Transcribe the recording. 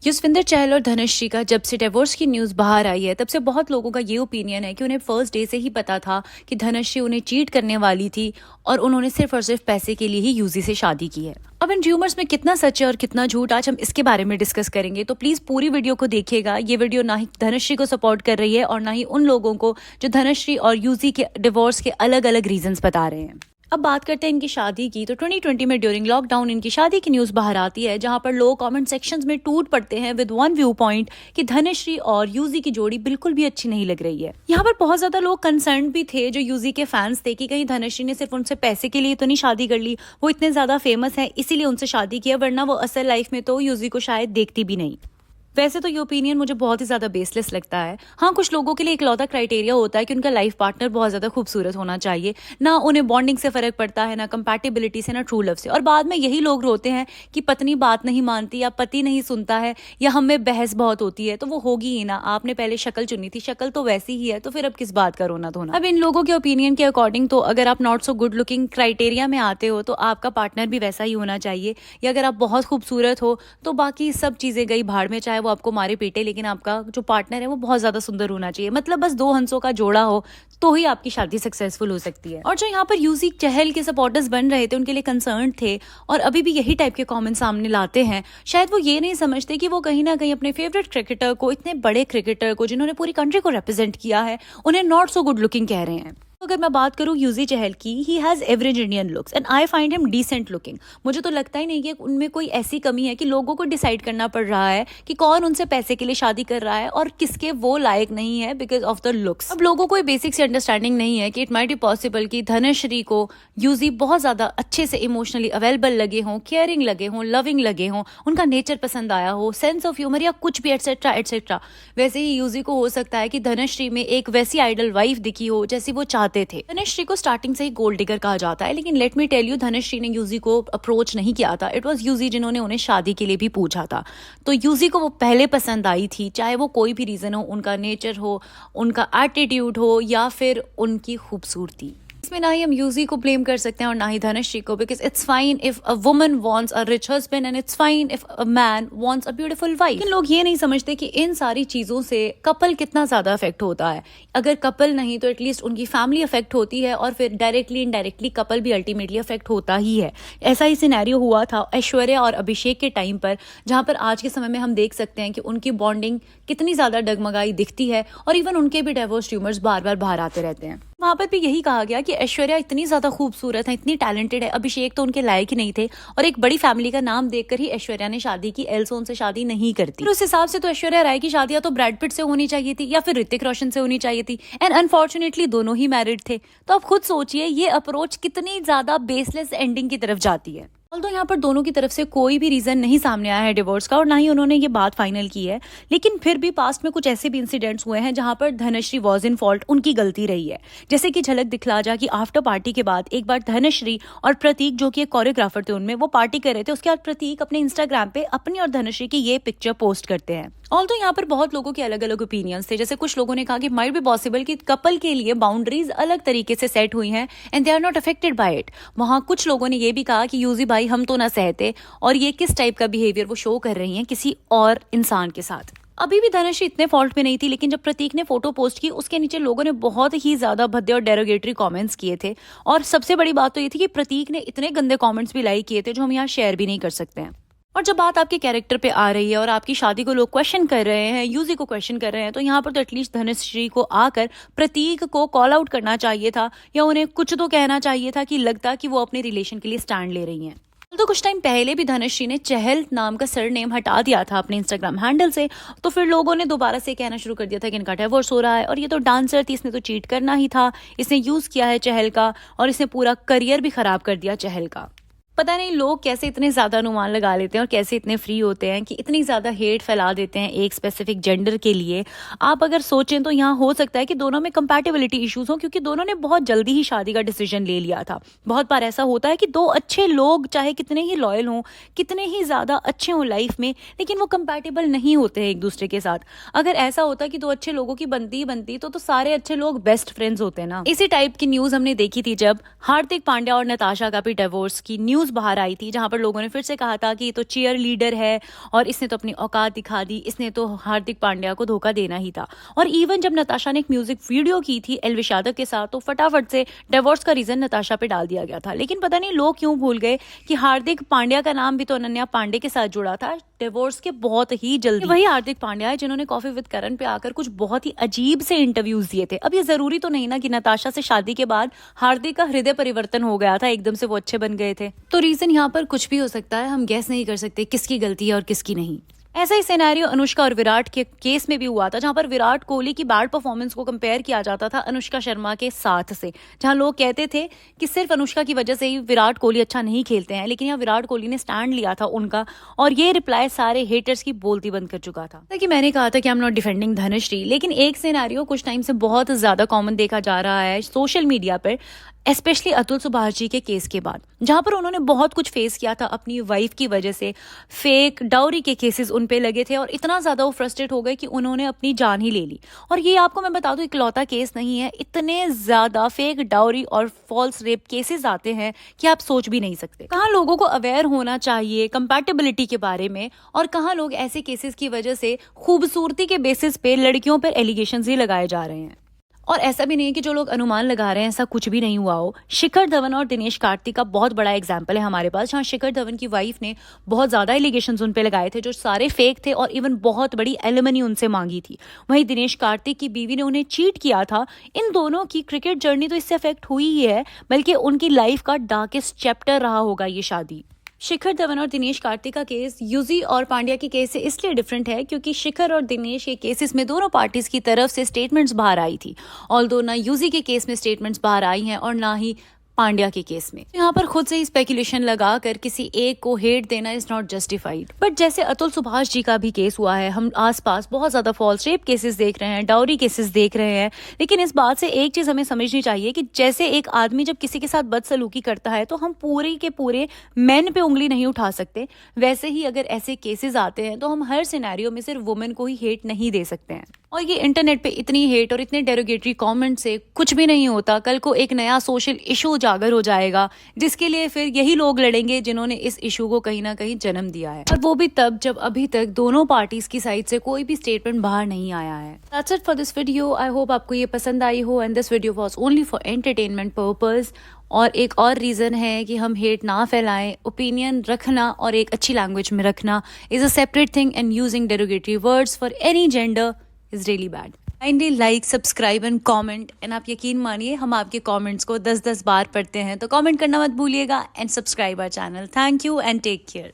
युजवेंद्र चहल और धनश्री का जब से डिवोर्स की न्यूज बाहर आई है तब से बहुत लोगों का ये ओपिनियन है कि उन्हें फर्स्ट डे से ही पता था कि धनश्री उन्हें चीट करने वाली थी और उन्होंने सिर्फ और सिर्फ पैसे के लिए ही यूजी से शादी की है। अब इन र्यूमर्स में कितना सच है और कितना झूठ आज हम इसके बारे में डिस्कस करेंगे, तो प्लीज पूरी वीडियो को देखिएगा। ये वीडियो ना ही धनश्री को सपोर्ट कर रही है और ना ही उन लोगों को जो धनश्री और यूजी के डिवोर्स के अलग अलग रीजंस बता रहे हैं। अब बात करते हैं इनकी शादी की। तो 2020 में ड्यूरिंग लॉकडाउन इनकी शादी की न्यूज बाहर आती है, जहां पर लोग कमेंट सेक्शंस में टूट पड़ते हैं विद वन व्यू पॉइंट कि धनश्री और यूजी की जोड़ी बिल्कुल भी अच्छी नहीं लग रही है। यहाँ पर बहुत ज्यादा लोग कंसर्न भी थे, जो यूजी के फैंस थे, कि कहीं धनश्री ने सिर्फ उनसे पैसे के लिए तो नहीं शादी कर ली, वो इतने ज्यादा फेमस है इसीलिए उनसे शादी किया, वरना वो असल लाइफ में तो यूजी को शायद देखती भी नहीं। वैसे तो ये ओपिनियन मुझे बहुत ही ज्यादा बेसलेस लगता है। हाँ, कुछ लोगों के लिए इकलौता क्राइटेरिया होता है कि उनका लाइफ पार्टनर बहुत ज्यादा खूबसूरत होना चाहिए, ना उन्हें बॉन्डिंग से फर्क पड़ता है, ना कंपैटिबिलिटी से, ना ट्रू लव से। और बाद में यही लोग रोते हैं कि पत्नी बात नहीं मानती या पति नहीं सुनता है या हम में बहस बहुत होती है। तो वो होगी ही ना, आपने पहले शक्ल चुनी थी, शक्ल तो वैसी ही है, तो फिर अब किस बात का रोना धोना। अब इन लोगों के ओपिनियन के अकॉर्डिंग तो अगर आप not so good looking criteria में आते हो तो आपका पार्टनर भी वैसा ही होना चाहिए, या अगर आप बहुत खूबसूरत हो तो बाकी सब चीजें गई भाड़ में, चाहे वो आपको मारे पीटे, लेकिन आपका जो पार्टनर है वो बहुत ज्यादा सुंदर होना चाहिए। मतलब बस दो हंसों का जोड़ा हो तो ही आपकी शादी सक्सेसफुल हो सकती है। और जो यहाँ पर यूजी चहल के सपोर्टर्स बन रहे थे, उनके लिए कंसर्न थे और अभी भी यही टाइप के कमेंट सामने लाते हैं। शायद वो ये नहीं समझते कि वो कहीं ना कहीं अपने फेवरेट क्रिकेटर को, इतने बड़े क्रिकेटर को जिन्होंने पूरी कंट्री को रिप्रेजेंट किया है, उन्हें नॉट सो गुड लुकिंग कह रहे हैं। अगर मैं बात करूं यूजी चहल की, he has average Indian looks and I find him decent looking. मुझे तो लगता ही नहीं कि उनमें कोई ऐसी कमी है कि लोगों को डिसाइड करना पड़ रहा है कि कौन उनसे पैसे के लिए शादी कर रहा है और किसके वो लायक नहीं है बिकॉज ऑफ द लुक्स। अब लोगों को बेसिक सी अंडरस्टैंडिंग नहीं है कि इट माइट बी पॉसिबल कि धनश्री को यूजी बहुत ज्यादा अच्छे से इमोशनली अवेलेबल लगे हों, केयरिंग लगे हों, लविंग लगे हों, उनका नेचर पसंद आया हो, सेंस ऑफ ह्यूमर या कुछ भी एटसेट्रा एटसेट्रा। वैसे ही यूजी को हो सकता है कि धनश्री में एक वैसी आइडल वाइफ दिखी हो जैसी वो चाहते थे। धनश्री को स्टार्टिंग से ही गोल्ड डिगर कहा जाता है, लेकिन let me tell you, Dhanashree ने यूजी को अप्रोच नहीं किया था। इट वाज यूजी जिन्होंने उन्हें शादी के लिए भी पूछा था। तो यूजी को वो पहले पसंद आई थी, चाहे वो कोई भी रीजन हो, उनका नेचर हो, उनका एटीट्यूड हो या फिर उनकी खूबसूरती। इसमें ना ही हम यूजी को ब्लेम कर सकते हैं और ना ही धनश्री को, because it's fine if a woman wants a rich husband and it's fine if a man wants a beautiful wife. लेकिन लोग ये नहीं समझते कि इन सारी चीजों से कपल कितना ज्यादा अफेक्ट होता है। अगर कपल नहीं तो एटलीस्ट उनकी फैमिली अफेक्ट होती है और फिर डायरेक्टली इनडायरेक्टली कपल भी अल्टीमेटली अफेक्ट होता ही है। ऐसा ही सिनेरियो हुआ था ऐश्वर्या और अभिषेक के टाइम पर, जहां पर आज के समय में हम देख सकते हैं कि उनकी बॉन्डिंग कितनी ज्यादा डगमगाई दिखती है और इवन उनके भी डिवोर्स र्यूमर्स बार बार बाहर आते रहते हैं। वहां पर भी यही कहा गया कि ऐश्वर्या इतनी ज्यादा खूबसूरत है, इतनी टैलेंटेड है, अभिषेक तो उनके लायक ही नहीं थे और एक बड़ी फैमिली का नाम देखकर ही ऐश्वर्या ने शादी की, एल्स उनसे शादी नहीं करती। उस हिसाब से तो ऐश्वर्या राय की शादी या तो ब्रैड पिट से होनी चाहिए थी या फिर ऋतिक रोशन से होनी चाहिए थी, एंड अनफॉर्चुनेटली दोनों ही मैरिड थे। तो आप खुद सोचिए ये अप्रोच कितनी ज्यादा बेसलेस एंडिंग की तरफ जाती है। तो यहाँ पर दोनों की तरफ से कोई भी रीजन नहीं सामने आया है डिवोर्स का और ना ही उन्होंने ये बात फाइनल की है, लेकिन फिर भी पास्ट में कुछ ऐसे भी इंसिडेंट्स हुए हैं जहां पर धनश्री वॉज इन फॉल्ट, उनकी गलती रही है। जैसे कि झलक दिखला जा कि आफ्टर पार्टी के बाद एक बार धनश्री और प्रतीक, जो कि एक कोरियोग्राफर थे उनमें, वो पार्टी कर रहे थे। उसके बाद प्रतीक अपने इंस्टाग्राम पे अपनी और धनश्री की ये पिक्चर पोस्ट करते हैं। ऑल्दो यहाँ पर बहुत लोगों के अलग अलग ओपिनियंस थे। जैसे कुछ लोगों ने कहा कि माइट बी पॉसिबल कि कपल के लिए बाउंड्रीज अलग तरीके से सेट हुई हैं and they are not affected by it. वहां कुछ लोगों ने ये भी कहा कि यूजी भाई हम तो ना सहते और ये किस टाइप का बिहेवियर वो शो कर रही हैं किसी और इंसान के साथ। अभी भी धनश्री इतने फॉल्ट में नहीं थी, लेकिन जब प्रतीक ने फोटो पोस्ट की उसके नीचे लोगों ने बहुत ही ज्यादा भद्दे और डेरोगेटरी कमेंट्स किए थे। और सबसे बड़ी बात तो ये थी कि प्रतीक ने इतने गंदे कमेंट्स भी लाइक किए थे जो हम यहाँ शेयर भी नहीं कर सकते हैं। और जब बात आपके कैरेक्टर पे आ रही है और आपकी शादी को लोग क्वेश्चन कर रहे हैं, यूजी को क्वेश्चन कर रहे हैं, तो यहाँ पर तो एटलीस्ट धनश्री को आकर प्रतीक को कॉल आउट करना चाहिए था या उन्हें कुछ तो कहना चाहिए था कि लगता कि वो अपने रिलेशन के लिए स्टैंड ले रही हैं। तो कुछ टाइम पहले भी धनश्री ने चहल नाम का सरनेम हटा दिया था अपने इंस्टाग्राम हैंडल से, तो फिर लोगों ने दोबारा से कहना शुरू कर दिया था कि इनका डिवोर्स हो रहा है और ये तो डांसर थी, इसने तो चीट करना ही था, इसने यूज किया है चहल का और इसने पूरा करियर भी खराब कर दिया चहल का। पता नहीं लोग कैसे इतने ज्यादा अनुमान लगा लेते हैं और कैसे इतने फ्री होते हैं कि इतनी ज्यादा हेट फैला देते हैं एक स्पेसिफिक जेंडर के लिए। आप अगर सोचें तो यहाँ हो सकता है कि दोनों में कंपैटिबिलिटी इश्यूज हो, क्योंकि दोनों ने बहुत जल्दी ही शादी का डिसीजन ले लिया था। बहुत बार ऐसा होता है कि दो अच्छे लोग चाहे कितने ही लॉयल हों, कितने ही ज्यादा अच्छे हों लाइफ में, लेकिन वो कंपैटिबल नहीं होते हैं एक दूसरे के साथ। अगर ऐसा होता कि दो अच्छे लोगों की बनती तो सारे अच्छे लोग बेस्ट फ्रेंड्स होते ना। इसी टाइप की न्यूज हमने देखी थी जब हार्दिक पांड्या और नताशा का भी डिवोर्स की न्यूज न्यूज़ बाहर आई थी जहां पर लोगों ने फिर से कहा था कि ये तो चीयर लीडर है और इसने तो अपनी औकात दिखा दी, इसने तो हार्दिक पांड्या को धोखा देना ही था। और इवन जब नताशा ने एक म्यूजिक वीडियो की थी एल्विश यादव के साथ तो फटाफट से डिवोर्स का रीजन नताशा पे डाल दिया गया था। लेकिन पता नहीं लोग क्यों भूल गए कि हार्दिक पांड्या का नाम भी तो अनन्या पांडे के साथ जुड़ा था डिवोर्स के बहुत ही जल्दी। वही हार्दिक पांड्या है जिन्होंने कॉफी विद करण पे आकर कुछ बहुत ही अजीब से इंटरव्यूज दिए थे। अब ये जरूरी तो नहीं ना कि नताशा से शादी के बाद हार्दिक का हृदय परिवर्तन हो गया था, एकदम से वो अच्छे बन गए थे। तो रीजन यहाँ पर कुछ भी हो सकता है, हम गैस नहीं कर सकते किसकी गलती है और किसकी नहीं। ऐसा ही सिनेरियो अनुष्का और विराट के केस में भी हुआ था, जहां पर विराट कोहली की बैड परफॉर्मेंस को कंपेयर किया जाता था अनुष्का शर्मा के साथ से, जहां लोग कहते थे कि सिर्फ अनुष्का की वजह से ही विराट कोहली अच्छा नहीं खेलते हैं। लेकिन यहाँ विराट कोहली ने स्टैंड लिया था उनका, और ये रिप्लाई सारे हेटर्स की बोलती बंद कर चुका था। कि मैंने कहा था कि I am not defending Dhanashree, लेकिन एक सिनेरियो कुछ टाइम से बहुत ज्यादा कॉमन देखा जा रहा है सोशल मीडिया पर, स्पेशली अतुल सुभाष जी के केस के बाद, जहां पर उन्होंने बहुत कुछ फेस किया था अपनी वाइफ की वजह से। फेक डाउरी के केसेस उन पे लगे थे और इतना ज्यादा वो फ्रस्ट्रेट हो गए कि उन्होंने अपनी जान ही ले ली। और ये आपको मैं बता दूं इकलौता केस नहीं है, इतने ज्यादा फेक डाउरी और फॉल्स रेप केसेस आते हैं कि आप सोच भी नहीं सकते। कहाँ लोगों को अवेयर होना चाहिए कंपैटिबिलिटी के बारे में, और कहाँ लोग ऐसे केसेस की वजह से खूबसूरती के बेसिस पे लड़कियों पर एलिगेशंस ही लगाए जा रहे हैं। और ऐसा भी नहीं है कि जो लोग अनुमान लगा रहे हैं ऐसा कुछ भी नहीं हुआ हो। शिखर धवन और दिनेश कार्तिक का बहुत बड़ा एग्जाम्पल है हमारे पास, जहां शिखर धवन की वाइफ ने बहुत ज्यादा एलिगेशंस उन पे लगाए थे जो सारे फेक थे और इवन बहुत बड़ी एलिमनी उनसे मांगी थी। वहीं दिनेश कार्तिक की बीवी ने उन्हें चीट किया था। इन दोनों की क्रिकेट जर्नी तो इससे अफेक्ट हुई ही है, बल्कि उनकी लाइफ का डार्केस्ट चैप्टर रहा होगा ये शादी। शिखर धवन और दिनेश कार्तिक का केस यूजी और पांड्या के केस से इसलिए डिफरेंट है क्योंकि शिखर और दिनेश के केसेस में दोनों पार्टीज की तरफ से स्टेटमेंट्स बाहर आई थी, ऑल्दो ना यूजी के केस में स्टेटमेंट्स बाहर आई हैं और ना ही पांड्या के केस में। यहाँ पर खुद से ही स्पेकुलेशन लगा कर किसी एक को हेट देना इज नॉट जस्टिफाइड। बट जैसे अतुल सुभाष जी का भी केस हुआ है, हम आसपास बहुत ज्यादा फॉल्स रेप केसेस देख रहे हैं, डाउरी केसेस देख रहे हैं। लेकिन इस बात से एक चीज हमें समझनी चाहिए कि जैसे एक आदमी जब किसी के साथ बदसलूकी करता है तो हम पूरे के पूरे मेन पे उंगली नहीं उठा सकते, वैसे ही अगर ऐसे केसेस आते हैं तो हम हर सिनेरियो में सिर्फ वुमेन को ही हेट नहीं दे सकते हैं। और ये इंटरनेट पे इतनी हेट और इतने डेरोगेटरी कमेंट से कुछ भी नहीं होता। कल को एक नया सोशल इशू उजागर हो जाएगा जिसके लिए फिर यही लोग लड़ेंगे जिन्होंने इस इशू को कहीं ना कहीं जन्म दिया है, और वो भी तब जब अभी तक दोनों पार्टीज की साइड से कोई भी स्टेटमेंट बाहर नहीं आया है। That's it for this video. I hope आपको ये पसंद आई हो and this video was only for entertainment purpose. और एक और रीजन है कि हम हेट ना फैलाएं। ओपिनियन रखना और एक अच्छी लैंग्वेज में रखना is a separate thing, and using derogatory words for any gender is really bad. Kindly like, subscribe and comment, and आप यकीन मानिए हम आपके कमेंट्स को 10-10 बार पढ़ते हैं, तो कमेंट करना मत भूलिएगा and subscribe our channel. Thank you and take care.